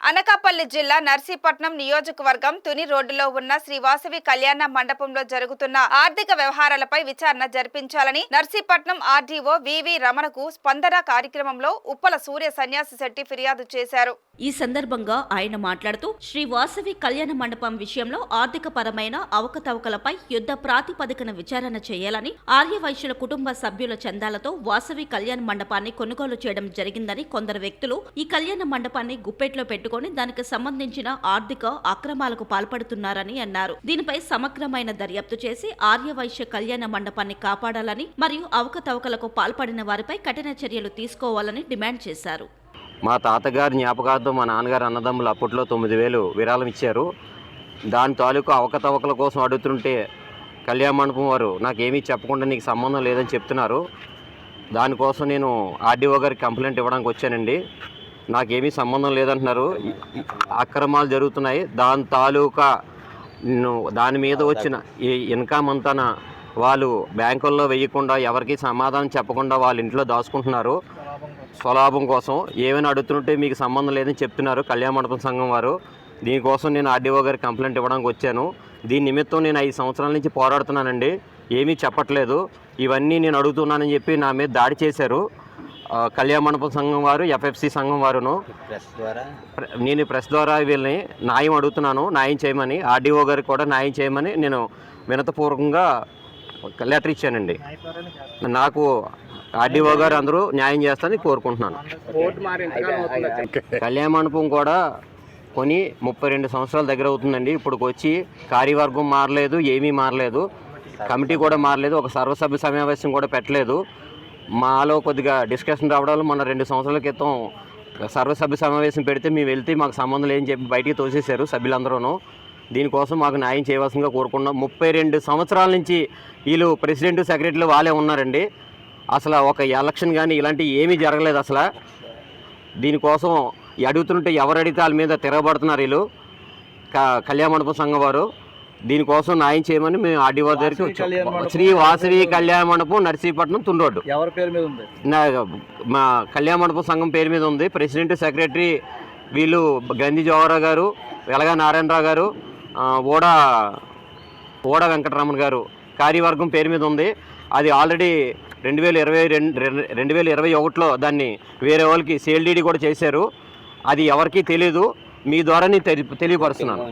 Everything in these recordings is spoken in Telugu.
అనకాపల్లి జిల్లా నర్సీపట్నం నియోజకవర్గం తుని రోడ్డులో ఉన్న శ్రీ వాసవి కళ్యాణ మండపంలో జరుగుతున్న ఆర్థిక వ్యవహారాలపై విచారణ జరిపించాలని నర్సీపట్నం ఆర్డీఓ వివి రమణకు స్పందన కార్యక్రమంలో ఉప్పల సూర్య సన్యాసి శెట్టి ఫిర్యాదు చేశారు. ఈ సందర్భంగా ఆయన మాట్లాడుతూ శ్రీ వాసవి కళ్యాణ మండపం విషయంలో ఆర్థిక పరమైన అవకతవకలపై యుద్ధ ప్రాతిపదికన విచారణ చేయాలని, ఆర్యవైశ్యుల కుటుంబ సభ్యుల చందాలతో వాసవి కళ్యాణ మండపాన్ని కొనుగోలు చేయడం జరిగిందని కొందరు వ్యక్తులు ఈ కళ్యాణ మండపాన్ని గుప్పెట్లో పెట్టుకుని దానికి సంబంధించిన ఆర్థిక అక్రమాలకు పాల్పడుతున్నారని అన్నారు. దీనిపై సమగ్రమైన దర్యాప్తు చేసి ఆర్యవైశ్య కళ్యాణ మండపాన్ని కాపాడాలని మరియు అవకతవకలకు పాల్పడిన వారిపై కఠిన చర్యలు తీసుకోవాలని డిమాండ్ చేశారు. మా తాతగారి జ్ఞాపకార్థం మా నాన్నగారు అన్నదమ్ములు అప్పట్లో 9,000 విరాళం ఇచ్చారు. దాని తాలూకు అవకతవకల కోసం అడుగుతుంటే కళ్యాణ మండపం వారు నాకేమీ చెప్పకుండా నీకు సంబంధం లేదని చెప్తున్నారు. దానికోసం నేను ఆర్డీఓ గారికి కంప్లైంట్ ఇవ్వడానికి వచ్చానండి. నాకేమీ సంబంధం లేదంటున్నారు. అక్రమాలు జరుగుతున్నాయి. దాని తాలూకా దాని మీద వచ్చిన ఈ ఇన్కమ్ అంతా వాళ్ళు బ్యాంకుల్లో వేయకుండా ఎవరికి సమాధానం చెప్పకుండా వాళ్ళ ఇంట్లో దాచుకుంటున్నారు స్వలాభం కోసం. ఏమైనా అడుగుతుంటే మీకు సంబంధం లేదని చెప్తున్నారు కళ్యాణ మండపం సంఘం వారు. దీనికోసం నేను ఆర్డీఓ గారికి కంప్లైంట్ ఇవ్వడానికి వచ్చాను. దీని నిమిత్తం నేను 5 సంవత్సరాల నుంచి పోరాడుతున్నానండి. ఏమీ చెప్పట్లేదు. ఇవన్నీ నేను అడుగుతున్నానని చెప్పి నా మీద దాడి చేశారు కళ్యాణ మండపం సంఘం వారు, ఎఫ్ఎఫ్సి సంఘం వారును. నేను ప్రెస్ ద్వారా వీళ్ళని న్యాయం అడుగుతున్నాను, న్యాయం చేయమని. ఆర్డీఓ గారికి కూడా న్యాయం చేయమని నేను వినతపూర్వకంగా లెటర్ ఇచ్చానండి. నాకు ఆర్డీఓ గారు అందరూ న్యాయం చేస్తారని కోరుకుంటున్నాను. కళ్యాణ మండపం కూడా కొని 32 సంవత్సరాల దగ్గర అవుతుందండి. ఇప్పుడు వచ్చి కార్యవర్గం మారలేదు, ఏమీ మారలేదు, కమిటీ కూడా మారలేదు, ఒక సర్వసభ్య సమావేశం కూడా పెట్టలేదు. మాలో కొద్దిగా డిస్కషన్ రావడం మొన్న 2 సంవత్సరాల క్రితం సర్వసభ్య సమావేశం పెడితే మేము వెళ్తే మాకు సంబంధం లేదని చెప్పి బయటికి తోసేశారు సభ్యులందరూ. దీనికోసం మాకు న్యాయం చేయవలసిందిగా కోరుకున్నాం. 32 సంవత్సరాల నుంచి వీళ్ళు ప్రెసిడెంట్, సెక్రటరీలు వాళ్ళే ఉన్నారండి. అసలు ఒక ఎలక్షన్ కానీ ఇలాంటివి ఏమీ జరగలేదు అసలు. దీనికోసం అడుగుతుంటే ఎవరు అడిగితే వాళ్ళ మీద తిరగబడుతున్నారు వీళ్ళు కళ్యాణ మండపం సంఘం వారు. దీనికోసం న్యాయం చేయమని మేము ఆర్డీఓ దగ్గరికి వచ్చాం. శ్రీ వాసవి కళ్యాణ మండపం, నర్సీపట్నం, తుని రోడ్డు. ఎవరి పేరు మీద ఉంది? మా కళ్యాణ మండపం సంఘం పేరు మీద ఉంది. ప్రెసిడెంట్, సెక్రటరీ వీళ్ళు గంధి జోహరావు గారు, వెలగా నారాయణరావు గారు, ఓడ వెంకటరమణ గారు కార్యవర్గం పేరు మీద ఉంది. అది ఆల్రెడీ 2021లో దాన్ని వేరే వాళ్ళకి సేల్ డీడీ కూడా చేశారు. అది ఎవరికీ తెలీదు. మీ ద్వారా నేను తెలియపరుస్తున్నాను.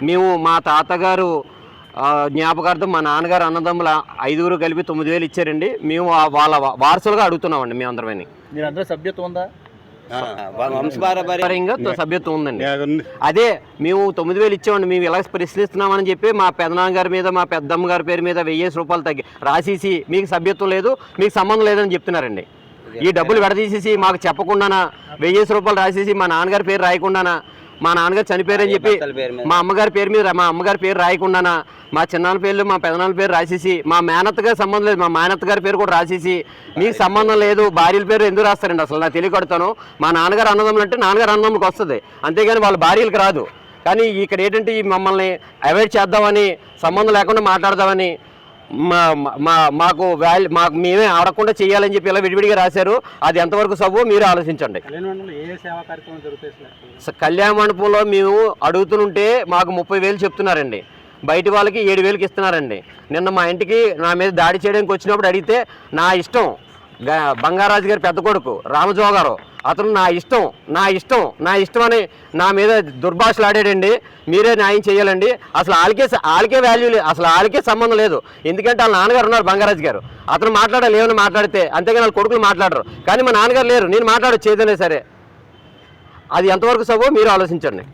మేము మా తాతగారు జ్ఞాపకార్థం మా నాన్నగారు అన్నదమ్ముల 5 కలిపి 9,000 ఇచ్చారండి. మేము వాళ్ళ వారసులుగా అడుగుతున్నామండి. మేము అందరమని సభ్యత్వం ఉందా? సభ్యత్వం ఉందండి. అదే మేము 9,000 ఇచ్చామండి. మేము ఇలా ప్రశ్నిస్తున్నామని చెప్పి మా పెదనాన్నగారి మీద, మా పెద్దమ్మ గారి పేరు మీద 1000 రూపాయలు తగ్గి రాసేసి మీకు సభ్యత్వం లేదు, మీకు సంబంధం లేదని చెప్తున్నారండి. ఈ డబ్బులు విడదీసేసి మాకు చెప్పకుండానా 1000 రూపాయలు రాసేసి మా నాన్నగారి పేరు రాయకుండానా, మా నాన్నగారు చనిపోయారని చెప్పి మా అమ్మగారి పేరు మీద మా అమ్మగారి పేరు రాయకుండానా, మా చిన్నాన్న పేర్లు, మా పెదనాన్న పేరు రాసేసి, మా మేనత్త గారి సంబంధం లేదు, మా మేనత్త గారి పేరు కూడా రాసేసి మీకు సంబంధం లేదు, భార్యల పేరు ఎందుకు రాస్తారండి? అసలు నాకు తెలియకొడతాను. మా నాన్నగారు అన్నదమ్ములు అంటే నాన్నగారు అన్నదమ్ములకు వస్తుంది, అంతేగాని వాళ్ళ భార్యలకు రాదు. కానీ ఇక్కడ ఏంటంటే మమ్మల్ని అవాయిడ్ చేద్దామని, సంబంధం లేకుండా మాట్లాడదామని, మాకు మేమే ఆడకుండా చేయాలని చెప్పి ఇలా విడివిడిగా రాశారు. అది ఎంతవరకు సవ్వో మీరు ఆలోచించండి. కళ్యాణ మండపంలో మేము అడుగుతుంటే మాకు 30,000 చెప్తున్నారండి. బయట వాళ్ళకి 7,000కి ఇస్తున్నారండి. నిన్న మా ఇంటికి నా మీద దాడి చేయడానికి వచ్చినప్పుడు అడిగితే నా ఇష్టం, బంగారాజు గారి పెద్ద కొడుకు రామజోగారు అతను నా ఇష్టం అని నా మీద దుర్భాషలు ఆడాడండి. మీరే న్యాయం చేయాలండి. అసలు వాళ్ళకే వాల్యూ లేదు, అసలు వాళ్ళకే సంబంధం లేదు. ఎందుకంటే వాళ్ళ నాన్నగారు ఉన్నారు బంగారాజు గారు, అతను మాట్లాడాలి ఏమైనా మాట్లాడితే, అంతేగాని వాళ్ళ కొడుకులు మాట్లాడరు. కానీ మా నాన్నగారు లేరు, నేను మాట్లాడచ్చు ఏదైనా సరే. అది ఎంతవరకు సవ్వో మీరు ఆలోచించండి.